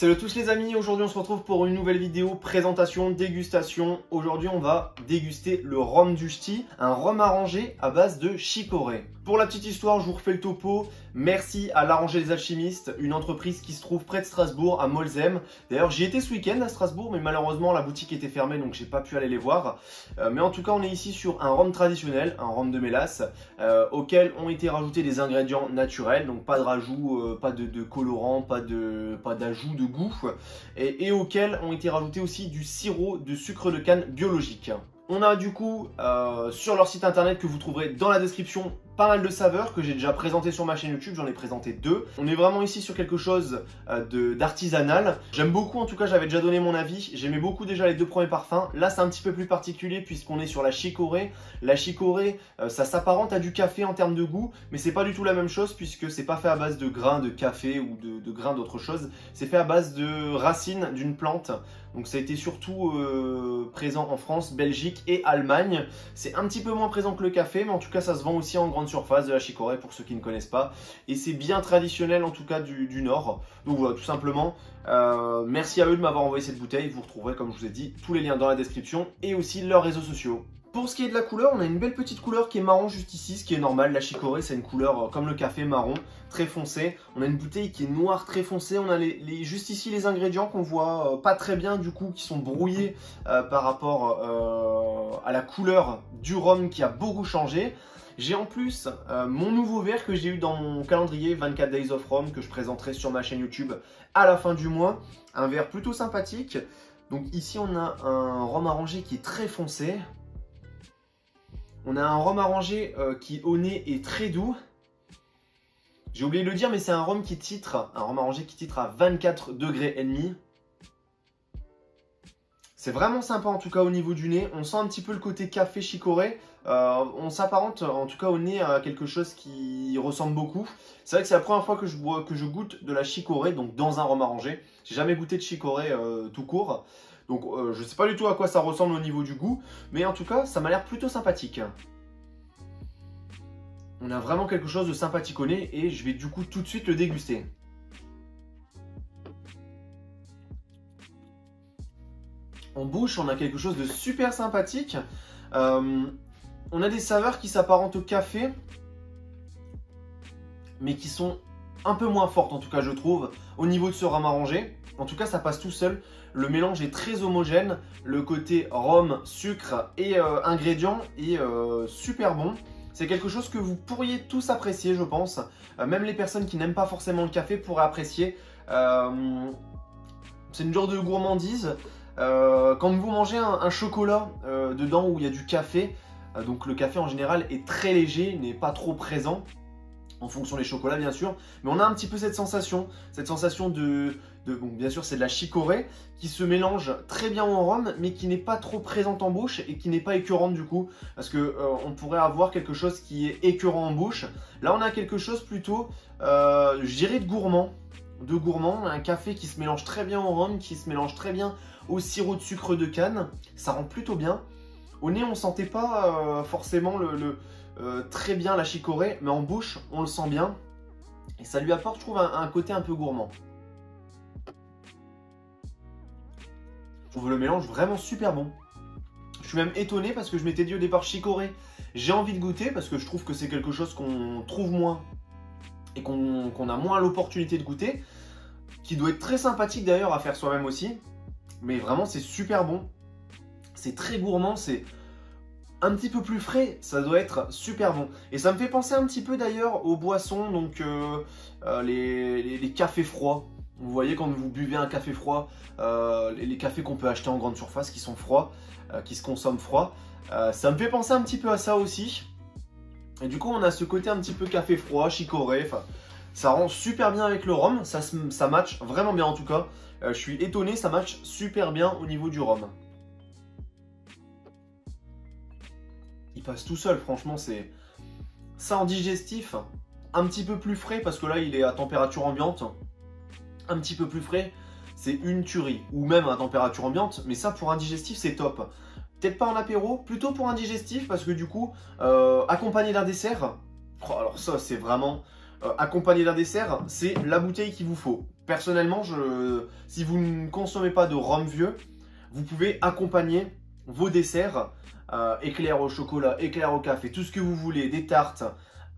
Salut à tous les amis, aujourd'hui on se retrouve pour une nouvelle vidéo présentation, dégustation. Aujourd'hui on va déguster le rhum du ch'ti, un rhum arrangé à base de chicorée. Pour la petite histoire, je vous refais le topo. Merci à l'Arrangé des Alchimistes, une entreprise qui se trouve près de Strasbourg, à Molsheim. D'ailleurs j'y étais ce week-end à Strasbourg, mais malheureusement la boutique était fermée donc j'ai pas pu aller les voir. Mais en tout cas on est ici sur un rhum traditionnel, un rhum de mélasse, auquel ont été rajoutés des ingrédients naturels, donc pas de rajout, pas de colorant, pas d'ajout de goût, et auxquels ont été rajoutés aussi du sirop de sucre de canne biologique. On a du coup sur leur site internet que vous trouverez dans la description pas mal de saveurs que j'ai déjà présenté sur ma chaîne YouTube, j'en ai présenté 2. On est vraiment ici sur quelque chose d'artisanal. J'aime beaucoup, en tout cas j'avais déjà donné mon avis, j'aimais beaucoup déjà les 2 premiers parfums. Là c'est un petit peu plus particulier puisqu'on est sur la chicorée. La chicorée ça s'apparente à du café en termes de goût, mais c'est pas du tout la même chose puisque c'est pas fait à base de grains de café ou de grains d'autre chose. C'est fait à base de racines d'une plante. Donc ça a été surtout présent en France, Belgique et Allemagne. C'est un petit peu moins présent que le café, mais en tout cas ça se vend aussi en grande surface de la chicorée pour ceux qui ne connaissent pas. Et c'est bien traditionnel en tout cas du Nord. Donc voilà, tout simplement, merci à eux de m'avoir envoyé cette bouteille. Vous retrouverez, comme je vous ai dit, tous les liens dans la description et aussi leurs réseaux sociaux. Pour ce qui est de la couleur, on a une belle petite couleur qui est marron juste ici, ce qui est normal. La chicorée, c'est une couleur comme le café, marron, très foncé. On a une bouteille qui est noire, très foncée. On a juste ici les ingrédients qu'on voit pas très bien du coup, qui sont brouillés par rapport à la couleur du rhum qui a beaucoup changé. J'ai en plus mon nouveau verre que j'ai eu dans mon calendrier 24 Days of Rhum que je présenterai sur ma chaîne YouTube à la fin du mois. Un verre plutôt sympathique. Donc ici, on a un rhum arrangé qui est très foncé. On a un rhum arrangé qui au nez est très doux. J'ai oublié de le dire, mais c'est un rhum arrangé qui titre à 24 degrés et demi. C'est vraiment sympa en tout cas au niveau du nez. On sent un petit peu le côté café chicorée. On s'apparente en tout cas au nez à quelque chose qui ressemble beaucoup. C'est vrai que c'est la première fois que je goûte de la chicorée, donc dans un rhum arrangé. J'ai jamais goûté de chicorée tout court. Donc je ne sais pas du tout à quoi ça ressemble au niveau du goût, mais en tout cas ça m'a l'air plutôt sympathique. On a vraiment quelque chose de sympathique au nez et je vais du coup tout de suite le déguster. En bouche, on a quelque chose de super sympathique. On a des saveurs qui s'apparentent au café, mais qui sont un peu moins fortes en tout cas je trouve, au niveau de ce rhum arrangé. En tout cas ça passe tout seul, le mélange est très homogène, le côté rhum, sucre et ingrédients est super bon. C'est quelque chose que vous pourriez tous apprécier je pense, même les personnes qui n'aiment pas forcément le café pourraient apprécier. C'est une genre de gourmandise. Quand vous mangez un chocolat dedans où il y a du café, donc le café en général est très léger, n'est pas trop présent en fonction des chocolats bien sûr, mais on a un petit peu cette sensation bon, bien sûr c'est de la chicorée qui se mélange très bien au rhum mais qui n'est pas trop présente en bouche et qui n'est pas écœurante du coup, parce que on pourrait avoir quelque chose qui est écœurant en bouche. Là on a quelque chose plutôt, je dirais de gourmand, un café qui se mélange très bien au rhum, qui se mélange très bien au sirop de sucre de canne, ça rend plutôt bien. Au nez on sentait pas forcément très bien la chicorée, mais en bouche on le sent bien et ça lui apporte je trouve un côté un peu gourmand. Je trouve le mélange vraiment super bon. Je suis même étonné parce que je m'étais dit au départ chicorée, j'ai envie de goûter parce que je trouve que c'est quelque chose qu'on trouve moins et qu'on a moins l'opportunité de goûter, qui doit être très sympathique d'ailleurs à faire soi-même aussi, mais vraiment c'est super bon, c'est très gourmand, c'est un petit peu plus frais, ça doit être super bon. Et ça me fait penser un petit peu d'ailleurs aux boissons, donc les cafés froids. Vous voyez quand vous buvez un café froid, les cafés qu'on peut acheter en grande surface qui sont froids, qui se consomment froid. Ça me fait penser un petit peu à ça aussi. Et du coup on a ce côté un petit peu café froid, chicorée, ça rend super bien avec le rhum, ça match vraiment bien en tout cas. Je suis étonné, ça match super bien au niveau du rhum. Il passe tout seul, franchement, c'est ça en digestif, un petit peu plus frais parce que là il est à température ambiante, un petit peu plus frais, c'est une tuerie, ou même à température ambiante, mais ça pour un digestif c'est top. Peut-être pas en apéro, plutôt pour un digestif parce que du coup, accompagné d'un dessert, oh, alors ça c'est vraiment accompagné d'un dessert, c'est la bouteille qu'il vous faut. Personnellement, si vous ne consommez pas de rhum vieux, vous pouvez accompagner vos desserts, éclairs au chocolat, éclairs au café, tout ce que vous voulez, des tartes,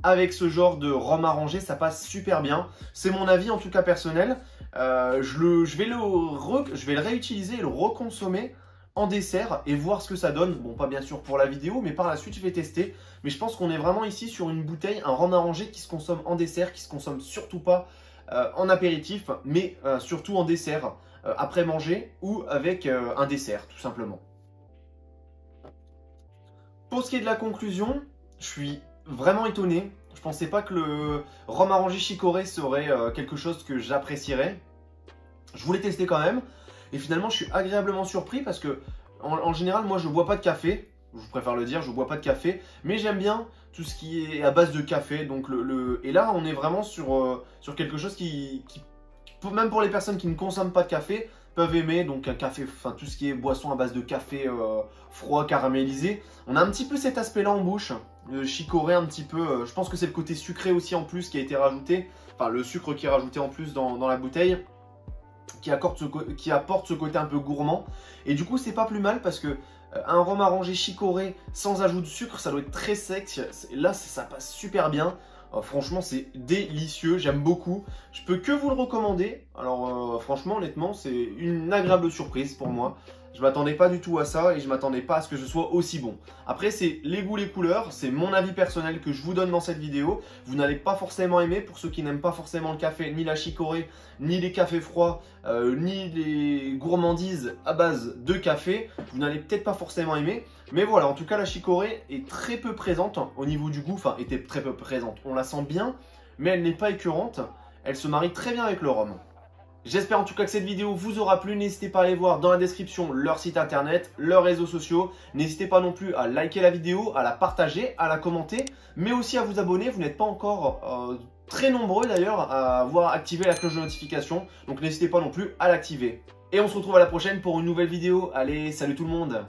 avec ce genre de rhum arrangé, ça passe super bien. C'est mon avis en tout cas personnel. Je vais le réutiliser et le reconsommer en dessert et voir ce que ça donne. Bon, pas bien sûr pour la vidéo, mais par la suite je vais tester. Mais je pense qu'on est vraiment ici sur une bouteille, un rhum arrangé qui se consomme en dessert, qui se consomme surtout pas en apéritif, mais surtout en dessert, après manger ou avec un dessert tout simplement. Pour ce qui est de la conclusion, je suis vraiment étonné. Je pensais pas que le rhum arrangé chicorée serait quelque chose que j'apprécierais. Je voulais tester quand même. Et finalement, je suis agréablement surpris parce que, en général, moi, je bois pas de café. Je préfère le dire, je bois pas de café. Mais j'aime bien tout ce qui est à base de café. Donc Et là, on est vraiment sur quelque chose qui, même pour les personnes qui ne consomment pas de café, peuvent aimer. Donc un café, enfin tout ce qui est boisson à base de café froid, caramélisé. On a un petit peu cet aspect-là en bouche. Le chicorée un petit peu. Je pense que c'est le côté sucré aussi en plus qui a été rajouté. Enfin, le sucre qui est rajouté en plus dans la bouteille. Qui apporte ce côté un peu gourmand. Et du coup, c'est pas plus mal parce que un rhum arrangé chicorée sans ajout de sucre, ça doit être très sec. Là, ça passe super bien. Franchement, c'est délicieux, j'aime beaucoup. Je peux que vous le recommander. Alors, franchement, honnêtement, c'est une agréable surprise pour moi. Je m'attendais pas du tout à ça et je m'attendais pas à ce que ce soit aussi bon. Après, c'est les goûts, les couleurs, c'est mon avis personnel que je vous donne dans cette vidéo. Vous n'allez pas forcément aimer, pour ceux qui n'aiment pas forcément le café, ni la chicorée, ni les cafés froids, ni les gourmandises à base de café. Vous n'allez peut-être pas forcément aimer. Mais voilà, en tout cas, la chicorée est très peu présente au niveau du goût. Enfin, était très peu présente. On la sent bien, mais elle n'est pas écœurante. Elle se marie très bien avec le rhum. J'espère en tout cas que cette vidéo vous aura plu. N'hésitez pas à aller voir dans la description leur site internet, leurs réseaux sociaux. N'hésitez pas non plus à liker la vidéo, à la partager, à la commenter, mais aussi à vous abonner. Vous n'êtes pas encore très nombreux d'ailleurs à avoir activé la cloche de notification. Donc n'hésitez pas non plus à l'activer. Et on se retrouve à la prochaine pour une nouvelle vidéo. Allez, salut tout le monde!